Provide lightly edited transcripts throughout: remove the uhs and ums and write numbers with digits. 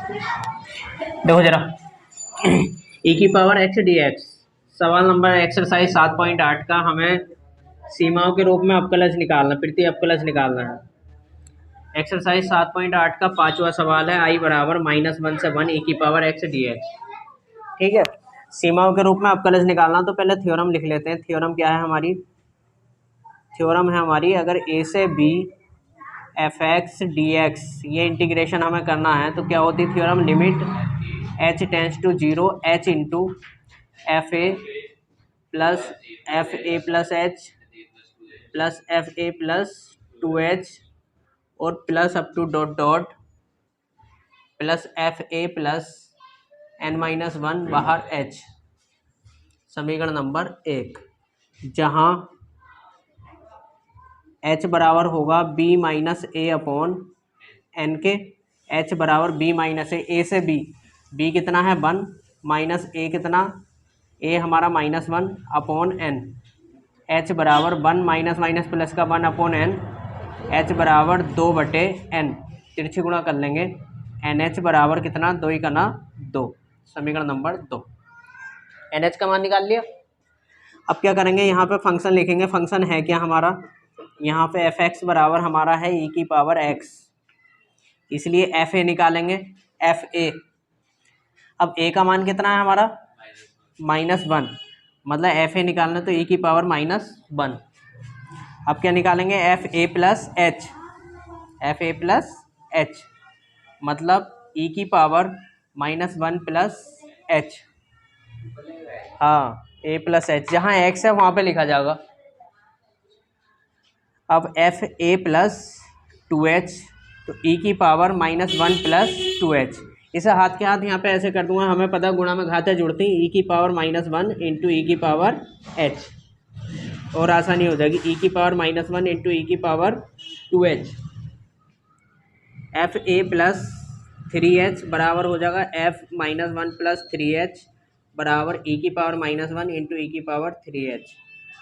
देखो जरा ई की पावर एक्स डी एक्स। सवाल नंबर एक्सरसाइज 7.8 का हमें सीमाओं के रूप में अवकलज निकालना, प्रति अवकलज निकालना है। एक्सरसाइज 7.8 का पांचवा सवाल है, आई बराबर -1 से 1 ई की पावर एक्स डी एक्स। ठीक है, सीमाओं के रूप में अवकलज निकालना। तो पहले थ्योरम लिख लेते हैं। थ्योरम क्या है हमारी? थ्योरम है हमारी, अगर ए से b f x d x ये इंटीग्रेशन हमें करना है तो क्या होती है theorem? Limit h tends to 0 h into f a plus f a plus h plus f a plus 2h और plus up to dot dot plus f a plus n-1 बाहर h। समीकरण नंबर 1, जहाँ h बराबर होगा b minus ए upon N के। h बराबर b minus ए से b कितना है 1 माइनस ए कितना, a हमारा -1 अपॉन n। h बराबर 1 माइनस माइनस प्लस का 1 अपॉन n। h बराबर 2/n, तिरछी गुणा कर लेंगे। NH बराबर कितना, 2 का ना 2। समीकरण नंबर 2, NH का मान निकाल लिया। अब क्या करेंगे, यहाँ पे फंक्शन लिखेंगे। फंक्शन है क्या हमारा? यहाँ पे एफ एक्स बराबर हमारा है ई की पावर एक्स, इसलिए एफ ए निकालेंगे। एफ ए, अब ए का मान कितना है हमारा? -1, मतलब एफ ए निकालना तो ई की पावर -1। अब क्या निकालेंगे? F a plus h, f a plus H मतलब ई की पावर -1 प्लस एच। हाँ, ए प्लस एच, जहाँ एक्स है वहाँ पे लिखा जाएगा। अब एफ ए प्लस 2h तो ई की पावर -1 प्लस 2h। इसे हाथ के हाथ यहाँ पे ऐसे कर दूंगा, हमें पता गुणा में घातें जुड़ती। ई की पावर -1 इंटू ई की पावर h, और आसानी हो जाएगी। ई की पावर -1 इंटू ई की power 2h। F a plus 3h बराबर हो जाएगा एफ -1 प्लस 3h बराबर ई की पावर -1 इंटू ई की power 3h।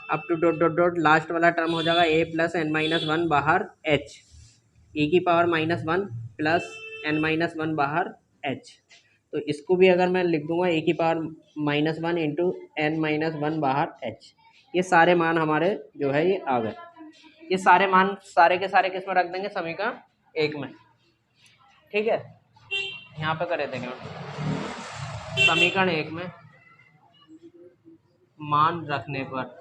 Up to dot dot dot last वाला टर्म हो जाएगा a प्लस n-1 बाहर h, ई की पावर -1 प्लस n-1 बाहर h। तो इसको भी अगर मैं लिख दूंगा e की पावर -1 इंटू n-1 बाहर h। ये सारे मान हमारे जो है ये आ गए। ये सारे मान सारे के सारे किस में रख देंगे? समीकरण 1 में। ठीक है, यहाँ पे करे देंगे समीकरण 1 में मान रखने पर।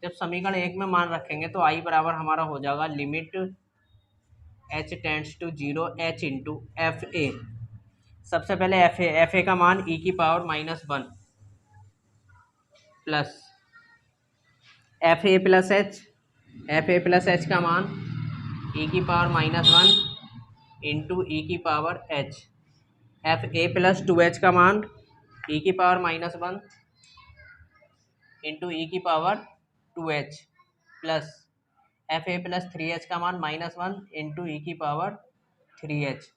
जब समीकरण 1 में मान रखेंगे तो आई बराबर हमारा हो जाएगा limit h tends to 0 h into f a. सबसे पहले एफ ए का मान ई की power -1 plus f a plus h, f a plus h का मान ई की पावर -1 इंटू ई की power h। F a plus 2h का मान ई की पावर -1 इंटू ई की power 2h plus f a plus 3h का मान -1 इंटू ई की power 3h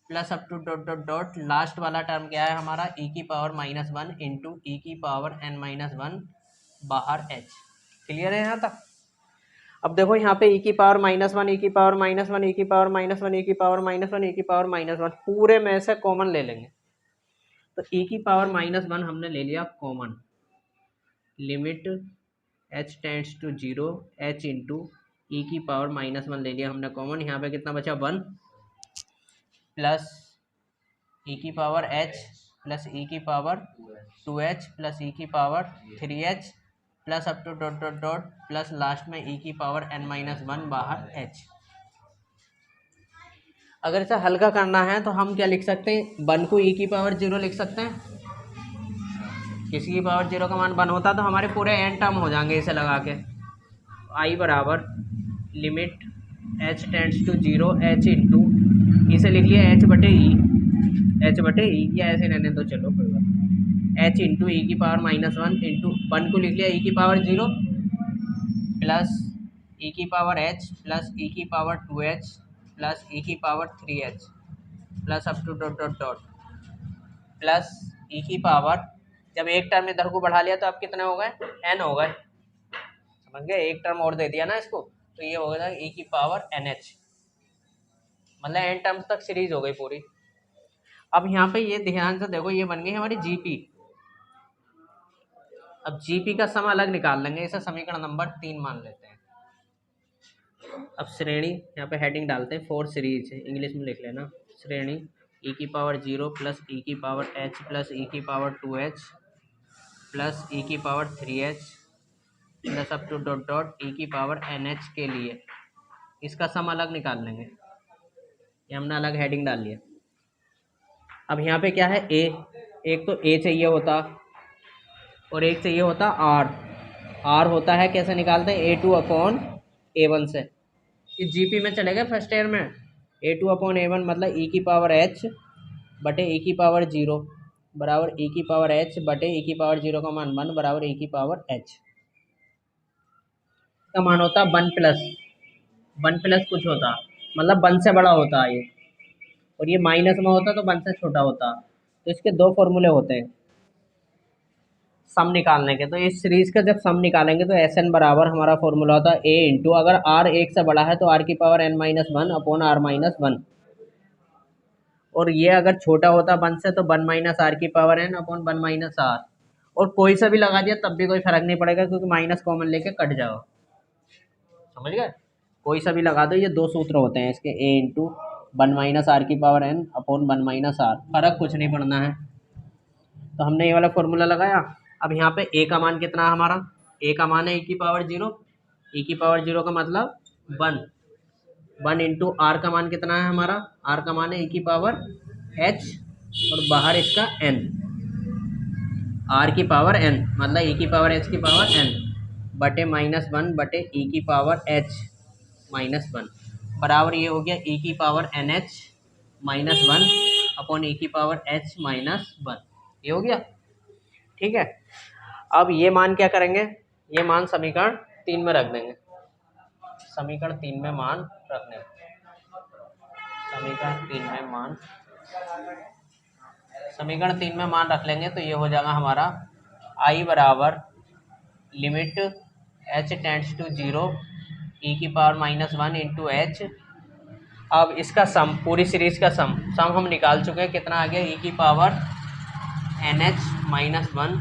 plus up to dot dot dot last वाला term क्या है हमारा? ई की पावर -1 इंटू ई की पावर n-1 बाहर h। क्लियर है यहाँ तक? अब देखो यहाँ पे ई की पावर -1 ई की पावर -1 ई की पावर -1 ई की पावर -1 ई की पावर -1 पूरे में से कॉमन ले लेंगे। तो ई की पावर -1 हमने ले लिया common. Limit h tends to 0 h into e की पावर -1 ले लिया हमने कॉमन। यहाँ पे कितना बचा? 1 प्लस ई की पावर h प्लस ई की पावर 2h प्लस ई की power 3h plus up to dot dot dot plus last में ई की पावर n-1 बाहर h। अगर इसे हल्का करना है तो हम क्या लिख सकते हैं? 1 को ई की पावर 0 लिख सकते हैं। किसी की पावर 0 का मान 1 होता तो हमारे पूरे n टर्म हो जाएंगे इसे लगा के। आई बराबर limit h tends to 0 h into, इसे लिख लिया h बटे ई, या ऐसे रहने दो, चलो कोई बात। h इंटू ई की पावर -1 इंटू 1 को लिख लिया ई की पावर 0 प्लस ई की पावर h प्लस ई की पावर 2h प्लस ई की power 3h plus up to dot dot dot plus e की पावर, जब एक टर्म इधर को बढ़ा लिया तो अब कितने हो गए? n हो गए। समझ गए? एक टर्म और दे दिया ना इसको, तो ये हो गया ई की पावर NH मतलब एन टर्म्स तक सीरीज हो गई पूरी। अब यहाँ पे ये ध्यान से देखो, ये बन गई हमारी जीपी। अब जीपी का सम अलग निकाल लेंगे, इसे समीकरण नंबर 3 मान लेते हैं। अब श्रेणी, यहाँ पे हेडिंग डालते हैं फोर सीरीज, इंग्लिश में लिख लेना। श्रेणी e की पावर 0 प्लस e की पावर h प्लस e की पावर 2h प्लस e की power 3h plus up to dot dot e की पावर nh के लिए इसका सम अलग निकाल लेंगे। ये हमने अलग हेडिंग डाल लिया। अब यहाँ पे क्या है, a, एक तो a चाहिए होता और एक चाहिए होता r होता है, कैसे निकालते हैं, a2 अपॉन a1 से। इस जीपी में चले गए फर्स्ट ईयर में, a2 अपॉन a1 मतलब e की पावर h बटे e की पावर 0 बराबर e की पावर h बटे e की पावर 0 का मान 1 बराबर e की पावर h का मान होता 1 प्लस कुछ होता, मतलब 1 से बड़ा होता है ये, और ये माइनस में होता तो 1 से छोटा होता। तो इसके दो फॉर्मूले होते हैं सम निकालने के। तो इस सीरीज का जब सम निकालेंगे तो एस एन बराबर हमारा फॉर्मूला होता है ए इंटू, अगर आर एक से बड़ा है तो आर की power n minus one upon r minus one, और ये अगर छोटा होता 1 से तो 1 माइनस आर की power n upon 1 minus r, और कोई सा भी लगा दिया तब भी कोई फर्क नहीं पड़ेगा क्योंकि माइनस कॉमन लेके कट जाओ, समझ गए। कोई सा भी लगा दो, ये दो सूत्र होते हैं इसके, ए इंटू 1 माइनस आर की power n upon 1 minus r, फर्क कुछ नहीं पड़ना है। तो हमने ये वाला फॉर्मूला लगाया। अब यहाँ पे ए का मान कितना है हमारा, ए का मान है e की पावर 0, e की पावर 0 का मतलब 1 इंटू आर का मान कितना है हमारा, आर का मान है e की पावर h और बाहर इसका n, आर की पावर n मतलब e की पावर h की पावर n बटे -1 बटे e की पावर h -1 बराबर ये हो गया e की पावर nh -1 अपॉन e की पावर h -1, ये हो गया। ठीक है, अब ये मान क्या करेंगे, ये मान समीकरण 3 में रख देंगे। समीकरण 3 में मान रखने, समीकरण 3 में मान, समीकरण 3 में मान रख लेंगे तो ये हो जाएगा हमारा i बराबर limit h tends to 0 e की पावर -1 इंटू h। अब इसका सम, पूरी सीरीज का सम हम निकाल चुके हैं, कितना आ गया, e की पावर nh -1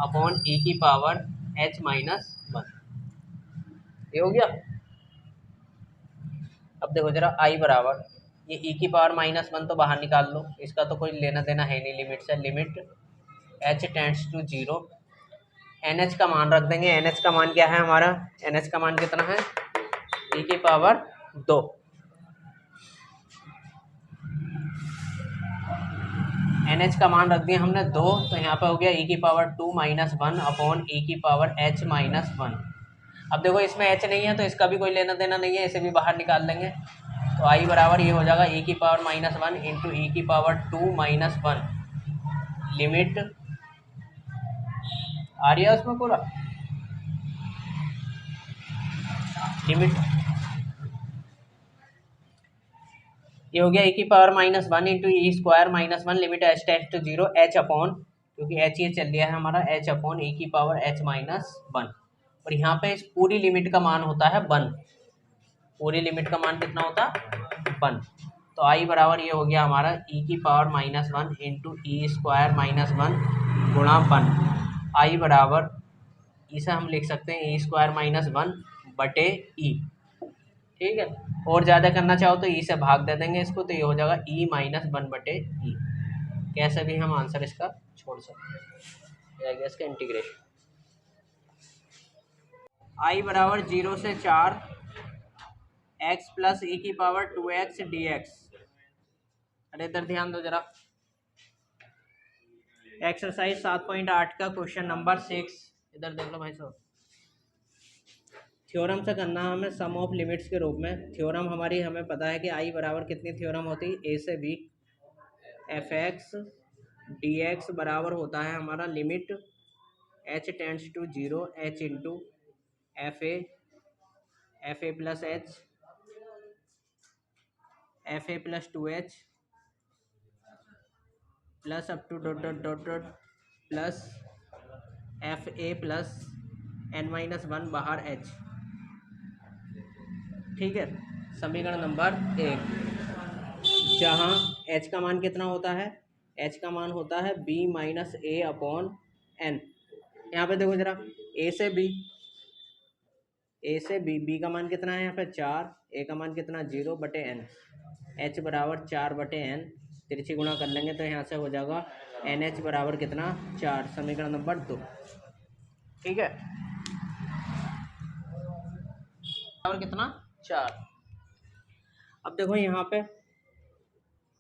अपॉन e की पावर h -1, ये हो गया। अब देखो जरा i बराबर, ये e की पावर -1 तो बाहर निकाल लो, इसका तो कोई लेना देना है नहीं लिमिट से, limit h tends to 0, nh का मान रख देंगे। nh का मान क्या है हमारा, nh का मान कितना है, e की पावर 2, nh का मान रख दिया हमने 2, तो यहाँ पे हो गया e की पावर 2 -1 अपॉन e की पावर h -1। अब देखो इसमें h नहीं है तो इसका भी कोई लेना देना नहीं है, इसे भी बाहर निकाल लेंगे। तो i बराबर ये हो जाएगा e की पावर -1 इंटू e की पावर 2 -1 लिमिट, आ रही है उसमें पूरा लिमिट, ये हो गया e की power -1 into e square -1 limit h tends to 0 h upon, क्योंकि h ये चल लिया है हमारा, h अपॉन e की पावर h -1, और यहाँ पे इस पूरी लिमिट का मान होता है 1, पूरी लिमिट का मान कितना होता है 1। तो i बराबर ये हो गया हमारा e की पावर -1 इंटू ई स्क्वायर -1 गुणा 1, i बराबर इसे हम लिख सकते हैं e स्क्वायर -1 बटे ई। ठीक है, और ज़्यादा करना चाहो तो ई से भाग दे देंगे इसको, तो ये हो जाएगा e -1 बटे ई। कैसे भी हम आंसर इसका छोड़ सकते हैं, ये आ गया इसका इंटीग्रेशन। i बराबर 0 से 4 x प्लस ई की पावर 2x dx। अरे इधर ध्यान दो जरा, एक्सरसाइज 7.8 का क्वेश्चन नंबर 6, इधर देख लो भाई साहब। थ्योरम से करना हमें सम ऑफ लिमिट्स के रूप में। थ्योरम हमारी हमें पता है कि आई बराबर कितनी थ्योरम होती है, ए से b, f x d x बराबर होता है हमारा limit h tends to 0 h into f a plus h, f a plus 2h plus up to dot dot dot dot plus f a plus n-1 बाहर h। ठीक है, समीकरण number 1। जहाँ h का मान कितना होता है, h का मान होता है b माइनस ए अपॉन एन। यहाँ पे देखो जरा, a से b का मान कितना है यहाँ पे 4, a का मान कितना 0/n, h बराबर 4/n, तिरछी गुणा कर लेंगे तो यहाँ से हो जाएगा NH बराबर कितना 4, समीकरण नंबर 2। ठीक है, बराबर कितना 4। अब देखो यहाँ पे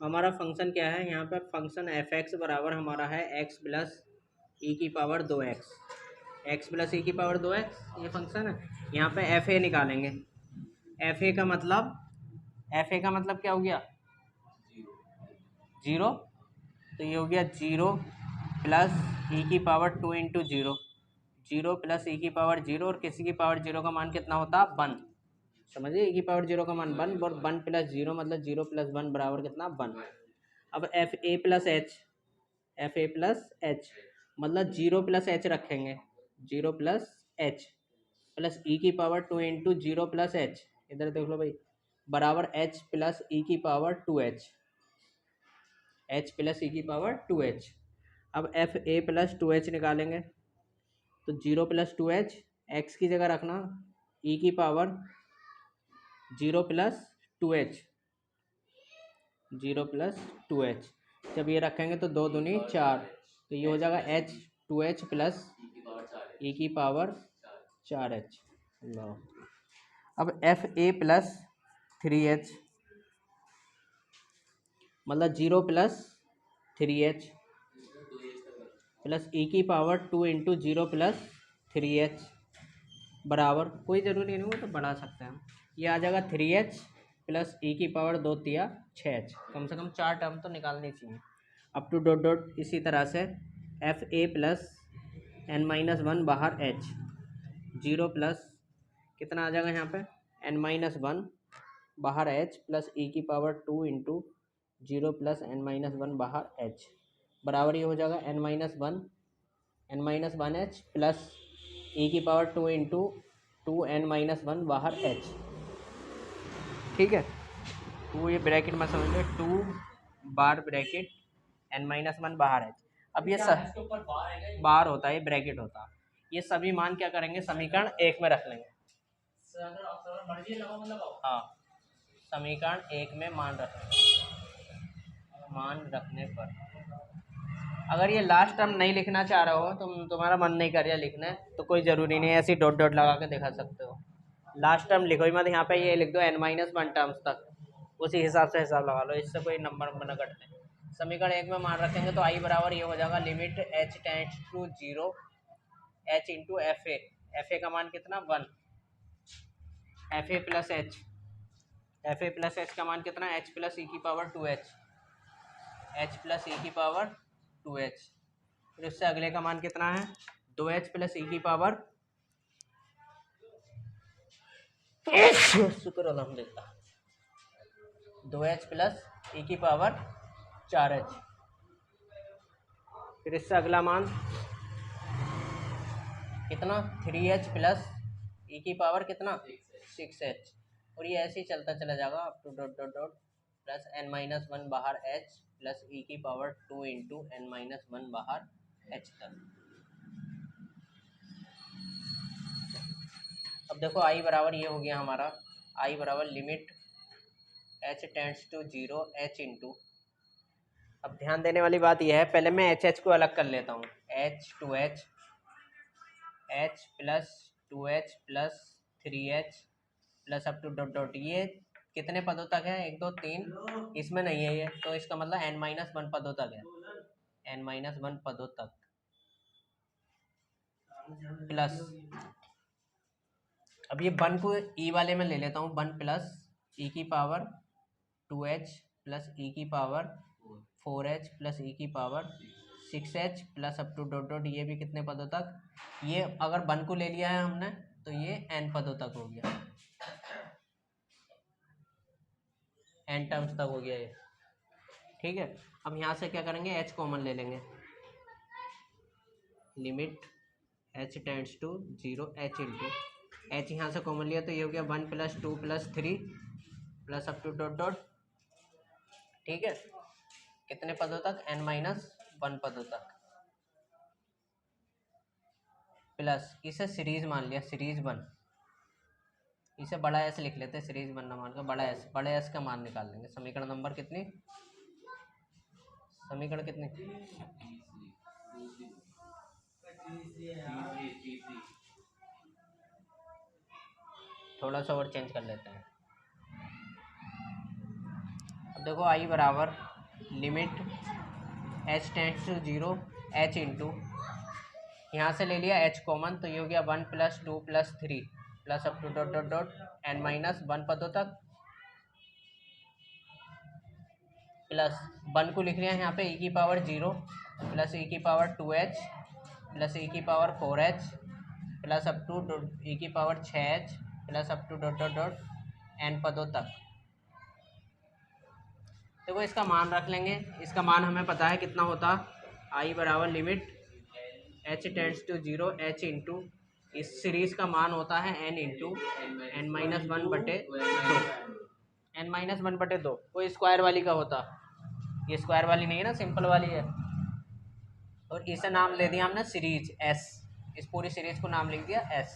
हमारा फंक्शन क्या है, यहाँ पे फंक्शन f(x) बराबर हमारा है x प्लस ई की power 2x, x plus e की पावर 2x ये फंक्शन है। यहाँ पे fa निकालेंगे, fa का मतलब क्या हो गया 0, तो ये हो गया 0 प्लस ई की पावर 2 इंटू 0, 0 प्लस ई की पावर 0, और किसी की पावर 0 का मान कितना होता है 1, समझिए ई की पावर 0 का मान 1, और 1 प्लस 0 मतलब 0 प्लस 1 बराबर कितना 1। अब एफ ए प्लस एच मतलब 0 प्लस एच रखेंगे, 0 प्लस एच प्लस ई की पावर 2 इंटू 0 प्लस एच, इधर देख लो भाई, बराबर एच प्लस ई की power 2h, H plus e की पावर 2h। अब एफ ए प्लस 2h निकालेंगे, तो 0 प्लस 2h, एक्स की जगह रखना ई की power 0 plus 2h, 0 plus 2h, जब ये रखेंगे तो 2 दूनी 4, तो ये हो जाएगा h 2h प्लस ई की पावर 4h। अब एफ ए प्लस 3h मतलब 0 प्लस 3h प्लस ई की पावर 2 इंटू 0 प्लस 3h बराबर, कोई ज़रूरी नहीं हो तो बढ़ा सकते हैं हम, ये आ जाएगा 3h प्लस ई की पावर 2 तिया 6h, कम से कम 4 टर्म तो निकालनी चाहिए। अप टू डॉट डॉट इसी तरह से एफ ए प्लस n-1 बाहर h, 0 प्लस कितना आ जाएगा यहाँ पे n-1 बाहर h प्लस ई की पावर 2 इंटू 0 प्लस n-1 बाहर h बराबर, ये हो जाएगा n-1h प्लस ई की पावर 2 इंटू 2n-1 बाहर h। ठीक है, तो ये ब्रैकेट में समझ लो 2 बार ब्रैकेट n-1 बाहर h। अब ये सब बार होता है, ये ब्रैकेट होता है, ये सभी मान क्या करेंगे समीकरण 1 में रख लेंगे। हाँ, समीकरण 1 में मान रखने पर, अगर ये लास्ट टर्म नहीं लिखना चाह रहे हो, तुम्हारा मन नहीं कर रहा लिखना, तो कोई ज़रूरी नहीं है, ऐसी डॉट डॉट लगा के दिखा सकते हो। लास्ट टर्म लिखो ही मत, यहाँ पे ये लिख दो n-1 टर्म्स तक, उसी हिसाब से हिसाब लगा लो, इससे कोई नंबर न कटते। समीकरण 1 में मान रखेंगे तो आई बराबर ये हो जाएगा limit h tends to 0 h into f a का मान कितना 1, एफ ए प्लस एच का मान कितना h प्लस ई की power 2h, h plus e की पावर 2h, फिर उससे अगले का मान कितना है 2h प्लस ई की पावर शुक्र अल्हम्दुलिल्लाह 2h प्लस ई की पावर 4h, फिर इससे अगला मान कितना 3h प्लस ई की पावर कितना 6h, और ये ऐसे ही चलता चला जाएगा up to dot dot dot plus n-1 बाहर h प्लस ई की पावर 2 इंटू n-1 बाहर h तक। अब देखो आई बराबर ये हो गया हमारा, आई बराबर limit h tends to 0 h into, अब ध्यान देने वाली बात यह है, पहले मैं एच को अलग कर लेता हूँ, h 2h h plus 2h plus 3h plus up to dot dot, ये कितने पदों तक है 1 2 3, इसमें नहीं है ये, तो इसका मतलब n-1 पदों तक है, n-1 पदों तक प्लस, अब ये 1 को ई वाले में ले लेता हूँ, 1 प्लस ई की पावर 2h प्लस ई की पावर 4h प्लस ई की power 6h plus up to dot dot, ये भी कितने पदों तक, ये अगर 1 को ले लिया है हमने तो ये n पदों तक हो गया, n टर्म्स तक हो गया ये। ठीक है, अब यहाँ से क्या करेंगे h कॉमन ले लेंगे, limit h tends to 0 h into, h यहाँ से कॉमन लिया तो ये हो गया 1 plus 2 plus 3 plus up to dot dot. ठीक है, कितने पदों तक, n-1 पदों तक, प्लस इसे सीरीज मान लिया, सीरीज 1, इसे बड़ा एस लिख लेते हैं, सीरीज 1 ना मानकर बड़े एस का मान निकाल लेंगे। समीकरण नंबर कितनी, समीकरण कितनी, थोड़ा सा और चेंज कर लेते हैं। अब देखो आई बराबर limit h tends to 0 h into, यहाँ से ले लिया h कॉमन, तो ये हो गया 1 + 2 + 3 plus up to dot dot dot n-1 पदों तक, प्लस 1 को लिख लिया यहाँ पे e⁻0 plus e⁻2h plus e⁻4h plus up to e⁻6h plus up to dot dot dot n पदों तक। देखो इसका मान रख लेंगे, इसका मान हमें पता है कितना होता, आई बराबर limit h tends to 0 h into, इस सीरीज का मान होता है n इंटू n-1/2 कोई स्क्वायर वाली का होता, ये स्क्वायर वाली नहीं है ना, सिंपल वाली है, और इसे नाम ले दिया हमने सीरीज s, इस पूरी सीरीज को नाम लिख दिया s।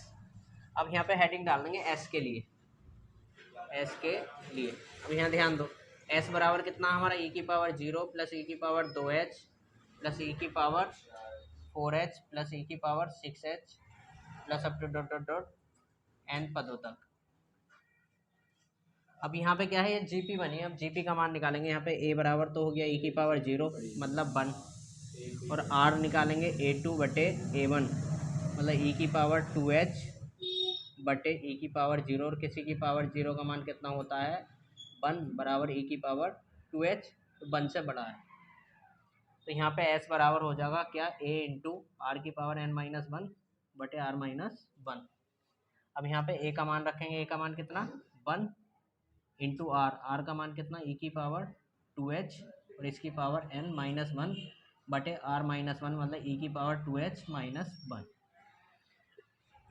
अब यहाँ पे हेडिंग डाल देंगे s के लिए, s के लिए। अब यहाँ ध्यान दो, s बराबर कितना हमारा e⁻0 plus e⁻2h plus e⁻4h plus e⁻6h plus up to dot dot dot n पदों तक। अब यहाँ पे क्या है, ये जीपी बनी है, अब जीपी का मान निकालेंगे। यहाँ पे a बराबर तो हो गया e⁻0 मतलब 1, और r निकालेंगे a2/a1 मतलब e⁻2h बटे e⁻0, और किसी की पावर 0 का मान कितना होता है 1 बराबर e⁻2h, तो 1 से बड़ा है, तो यहाँ पे s बराबर हो जाएगा क्या, a इंटू r⁻n-1 बटे r-1। अब यहाँ पे a का मान रखेंगे, a का मान कितना 1 इंटू r का मान कितना e⁻2h और इसकी पावर n-1 बटे r-1 मतलब e⁻2h-1।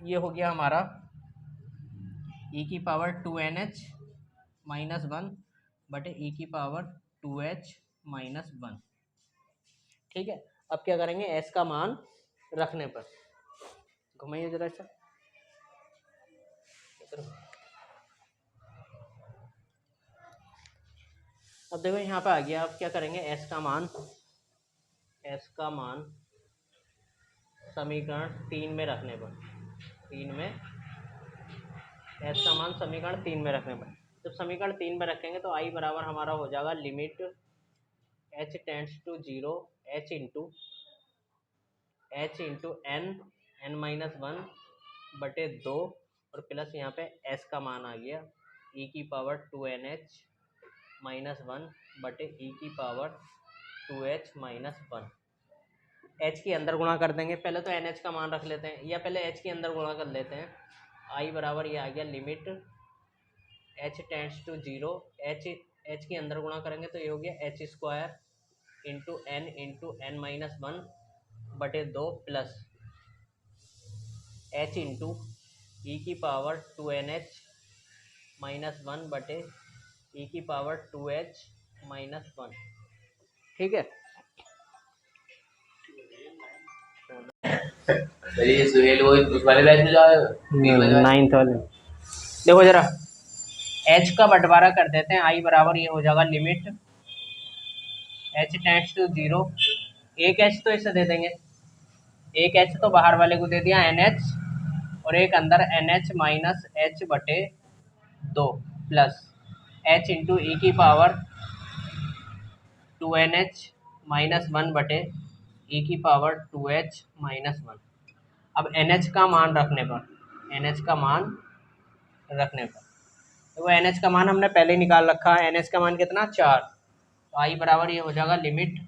ये हो गया हमारा e⁻2nh-1 बटे e⁻2h-1। ठीक है, अब क्या करेंगे, s का मान रखने पर, घुमाइए जरा सा, अब देखो यहाँ पे आ गया। अब क्या करेंगे, s का मान समीकरण 3 में रखने पर, s का मान समीकरण 3 में रखने पर, जब समीकरण 3 में रखेंगे तो i बराबर हमारा हो जाएगा limit h tends to 0 h into n-1 बटे 2, और प्लस यहाँ पे s का मान आ गया e⁻2nh-1 बटे e⁻2h-1। h के अंदर गुणा कर देंगे, पहले तो nh का मान रख लेते हैं, या पहले h के अंदर गुणा कर लेते हैं। i बराबर ये आ गया limit h tends to 0 h के अंदर गुणा करेंगे तो ये हो गया h² इंटू n-1 बटे 2 प्लस h इंटू e⁻2nh-1 बटे e⁻2h-1। ठीक है, नाइन्थ वाले देखो जरा, h का बंटवारा कर देते हैं। i बराबर ये हो जाएगा लिमिट h टेंड्स टू 0, एक h तो इसे दे देंगे, एक h तो बाहर वाले को दे दिया nh, और एक अंदर nh माइनस h बटे 2 प्लस h इंटू e⁻2nh-1 बटे e⁻2h-1। अब nh का मान रखने पर, तो nh का मान हमने पहले निकाल रखा है, nh का मान कितना 4, तो i बराबर ये हो जाएगा limit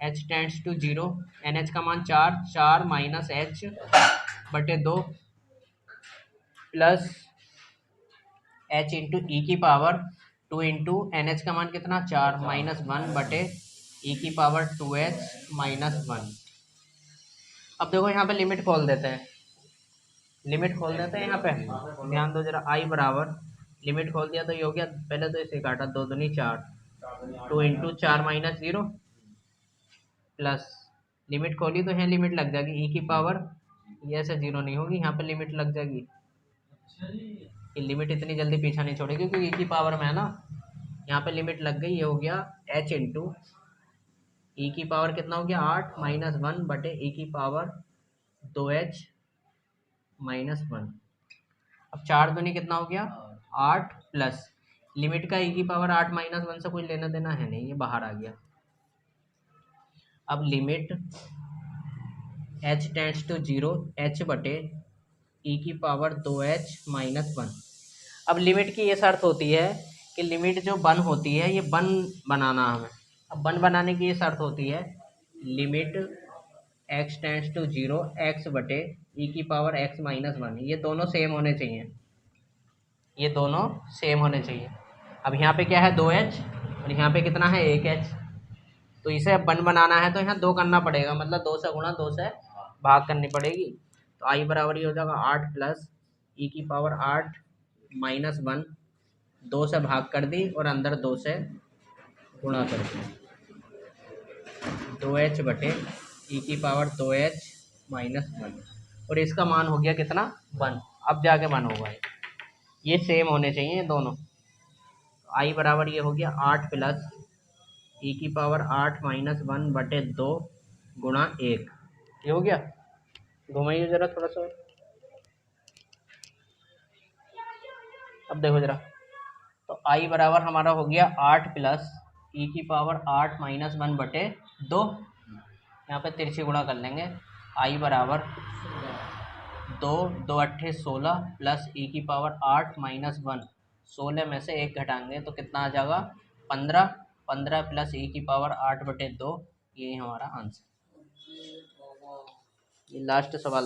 h tends to 0, nh का मान 4 माइनस h बटे 2 plus h into e⁻2 into nh का मान कितना 4 माइनस 1 बटे e⁻2h-1। अब देखो यहाँ पे लिमिट खोल देते हैं, यहाँ पे ध्यान दो जरा, i बराबर लिमिट खोल दिया तो ये हो गया, पहले तो इसे काटा 2 दूनी 4, 2 इंटू 4 - 0 प्लस लिमिट खोली तो यहाँ लिमिट लग जाएगी ई की पावर, ये ऐसे 0 नहीं होगी, यहाँ पे लिमिट लग जाएगी। ये लिमिट इतनी जल्दी पीछा नहीं छोड़ेगी क्योंकि ई की पावर में है ना, यहाँ पे लिमिट लग गई। ये हो गया h इंटू ई की पावर कितना हो गया 8 - 1 बटे ई की पावर 2h - 1। अब 4 दूनी कितना हो गया 8 प्लस लिमिट का ई की पावर 8 - 1 से कोई लेना देना है नहीं, ये बाहर आ गया। अब limit h tends to 0 h बटे ई की पावर 2h - 1। अब लिमिट की ये शर्त होती है कि लिमिट जो वन होती है ये वन बनाना हमें। अब वन बनाने की ये शर्त होती है limit x tends to 0 x बटे ई की पावर x - 1। ये दोनों सेम होने चाहिए, ये दोनों सेम होने चाहिए। अब यहाँ पे क्या है 2h और यहाँ पे कितना है 1h, तो इसे वन बनाना है तो यहाँ 2 करना पड़ेगा, मतलब 2 से गुणा 2 से भाग करनी पड़ेगी। तो आई बराबर ये हो जाएगा 8 प्लस ई की पावर 8 - 1, 2 से भाग कर दी और अंदर 2 से गुणा कर दी, 2h बटे ई की पावर 2h - 1 और इसका मान हो गया कितना 1। अब जाके 1 होगा, ये सेम होने चाहिए दोनों। आई बराबर ये हो गया 8 प्लस ई की पावर 8 - 1 बटे 2 गुणा 1। ये हो गया, घुमाइए जरा थोड़ा सा। अब देखो जरा, तो आई बराबर हमारा हो गया 8 प्लस ई की पावर 8 - 1 बटे 2, यहाँ पे तिरछी गुणा कर लेंगे। आई बराबर 2 2 अट्ठे 16 प्लस ई की पावर 8 - 1, 16 में से 1 घटाएंगे तो कितना आ जाएगा 15, 15 प्लस ई की पावर 8 बटे 2, ये हमारा आंसर। ये लास्ट सवाल था।